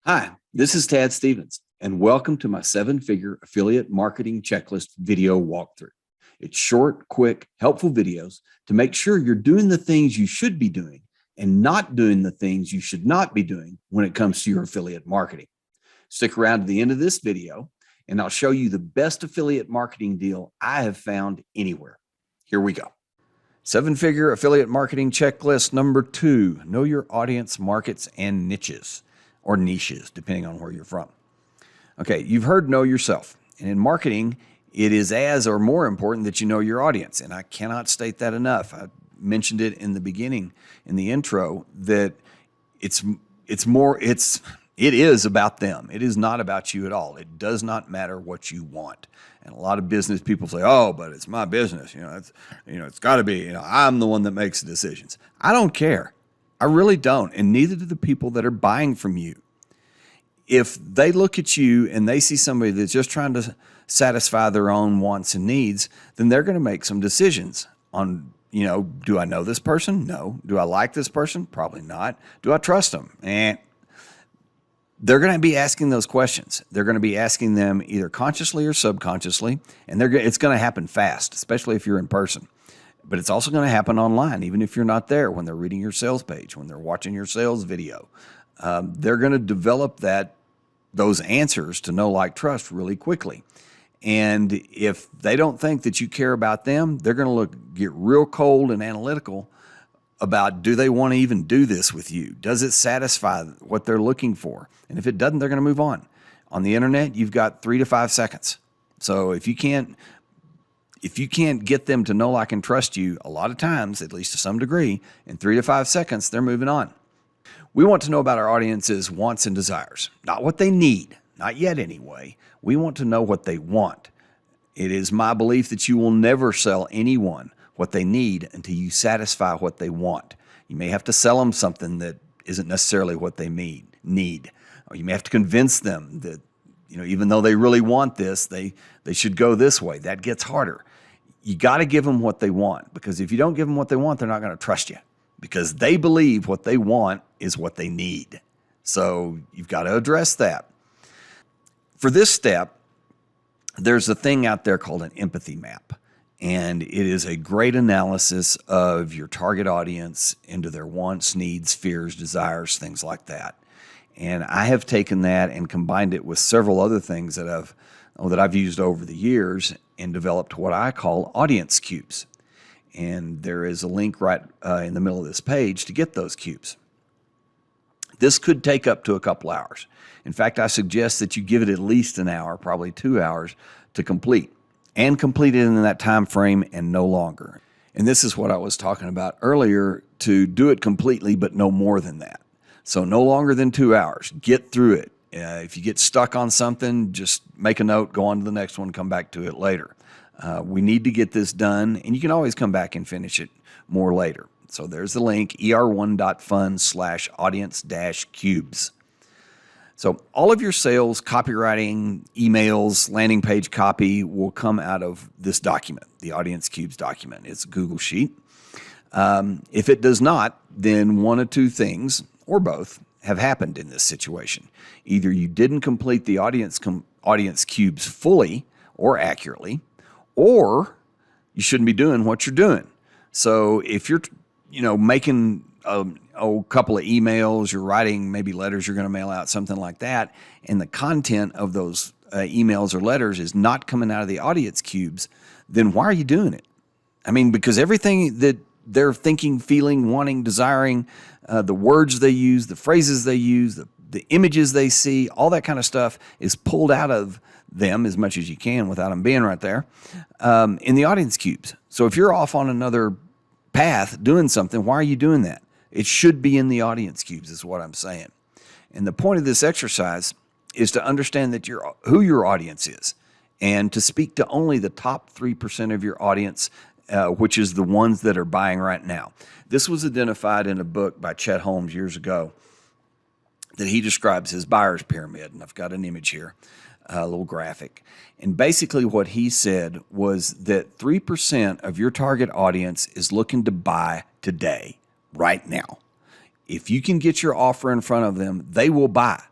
Hi, this is Tad Stevens, and welcome to my seven-figure affiliate marketing checklist video walkthrough. It's short, quick, helpful videos to make sure you're doing the things you should be doing and not doing the things you should not be doing when it comes to your affiliate marketing. Stick around to the end of this video, and I'll show you the best affiliate marketing deal I have found anywhere. Here we go. Seven-figure affiliate marketing checklist number 2, know your audience, markets, and niches. Or niches, depending on where you're from. Okay, you've heard know yourself. And in marketing, it is as or more important that you know your audience. And I cannot state that enough. I mentioned it in the beginning, in the intro, that it is about them. It is not about you at all. It does not matter what you want. And a lot of business people say, "Oh, but it's my business. It's got to be. I'm the one that makes the decisions." I don't care. I really don't, and neither do the people that are buying from you. If they look at you and they see somebody that's just trying to satisfy their own wants and needs, then they're going to make some decisions on, do I know this person? No. Do I like this person? Probably not. Do I trust them? They're going to be asking those questions. They're going to be asking them either consciously or subconsciously, and it's going to happen fast, especially if you're in person. But it's also going to happen online, even if you're not there, when they're reading your sales page, when they're watching your sales video. They're going to develop those answers to know, like, trust really quickly. And if they don't think that you care about them, they're going to get real cold and analytical about, do they want to even do this with you? Does it satisfy what they're looking for? And if it doesn't, they're going to move on. On the internet, you've got 3 to 5 seconds. So if you can't get them to know, like, and trust you, a lot of times, at least to some degree, in 3 to 5 seconds, they're moving on. We want to know about our audience's wants and desires, not what they need, not yet anyway. We want to know what they want. It is my belief that you will never sell anyone what they need until you satisfy what they want. You may have to sell them something that isn't necessarily what they need. Or you may have to convince them that, even though they really want this, they should go this way. That gets harder. You got to give them what they want, because if you don't give them what they want, they're not going to trust you, because they believe what they want is what they need. So you've got to address that. For this step, there's a thing out there called an empathy map, and it is a great analysis of your target audience into their wants, needs, fears, desires, things like that. And I have taken that and combined it with several other things that I've used over the years and developed what I call audience cubes. And there is a link right in the middle of this page to get those cubes. This could take up to a couple hours. In fact, I suggest that you give it at least an hour, probably 2 hours, to complete. And complete it in that time frame and no longer. And this is what I was talking about earlier, to do it completely, but no more than that. So no longer than 2 hours. Get through it. If you get stuck on something, just make a note, go on to the next one, come back to it later. We need to get this done, and you can always come back and finish it more later. So there's the link, er1.fund/audience-cubes. So all of your sales, copywriting, emails, landing page copy will come out of this document, the Audience Cubes document. It's a Google Sheet. If it does not, then one of two things, or both, have happened in this situation. Either you didn't complete the audience cubes fully or accurately, or you shouldn't be doing what you're doing. So if you're, making a couple of emails, you're writing maybe letters you're going to mail out, something like that, and the content of those emails or letters is not coming out of the audience cubes, then why are you doing it? I mean, because everything that they're thinking, feeling, wanting, desiring, the words they use, the phrases they use, the images they see, all that kind of stuff is pulled out of them as much as you can without them being right there in the audience cubes. So if you're off on another path doing something, why are you doing that? It should be in the audience cubes is what I'm saying. And the point of this exercise is to understand that who your audience is, and to speak to only the top 3% of your audience, which is the ones that are buying right now. This was identified in a book by Chet Holmes years ago that he describes his buyer's pyramid, and I've got an image here, a little graphic. And basically what he said was that 3% of your target audience is looking to buy today, right now. If you can get your offer in front of them, they will buy.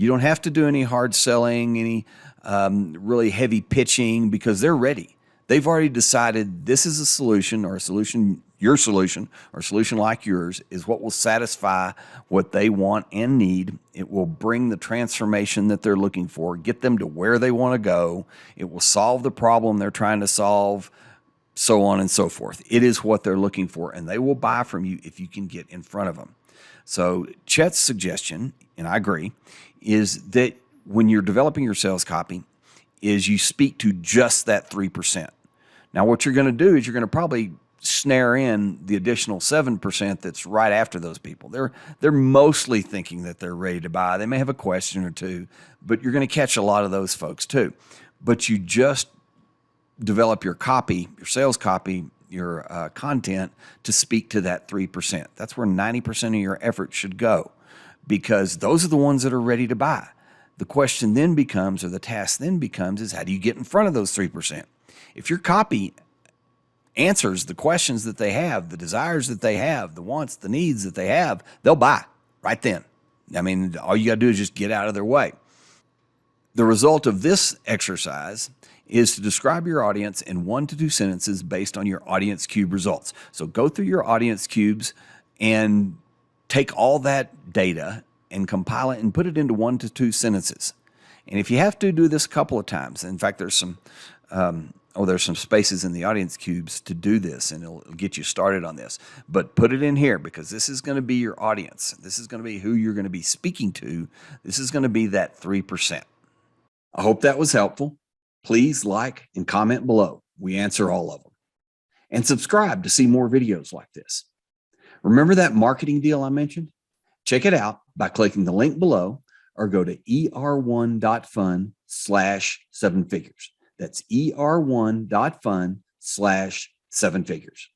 You don't have to do any hard selling, any really heavy pitching, because they're ready. They've already decided this is a solution, or a solution, your solution, or a solution like yours is what will satisfy what they want and need. It will bring the transformation that they're looking for, get them to where they want to go. It will solve the problem they're trying to solve, so on and so forth. It is what they're looking for, and they will buy from you if you can get in front of them. So Chet's suggestion, and I agree, is that when you're developing your sales copy, is you speak to just that 3%. Now, what you're going to do is you're going to probably snare in the additional 7% that's right after those people. They're mostly thinking that they're ready to buy. They may have a question or two, but you're going to catch a lot of those folks too. But you just develop your copy, your sales copy, your content to speak to that 3%. That's where 90% of your effort should go, because those are the ones that are ready to buy. The question then becomes, or the task then becomes, is how do you get in front of those 3%? If your copy answers the questions that they have, the desires that they have, the wants, the needs that they have, they'll buy right then. I mean, all you got to do is just get out of their way. The result of this exercise is to describe your audience in 1 to 2 sentences based on your audience cube results. So go through your audience cubes and take all that data and compile it and put it into 1 to 2 sentences. And if you have to do this a couple of times, in fact, there's some spaces in the audience cubes to do this, and it'll get you started on this. But put it in here, because this is going to be your audience. This is going to be who you're going to be speaking to. This is going to be that 3%. I hope that was helpful. Please like and comment below. We answer all of them. And subscribe to see more videos like this. Remember that marketing deal I mentioned? Check it out by clicking the link below, or go to er1.fun/7figures. That's er1.fun/7figures.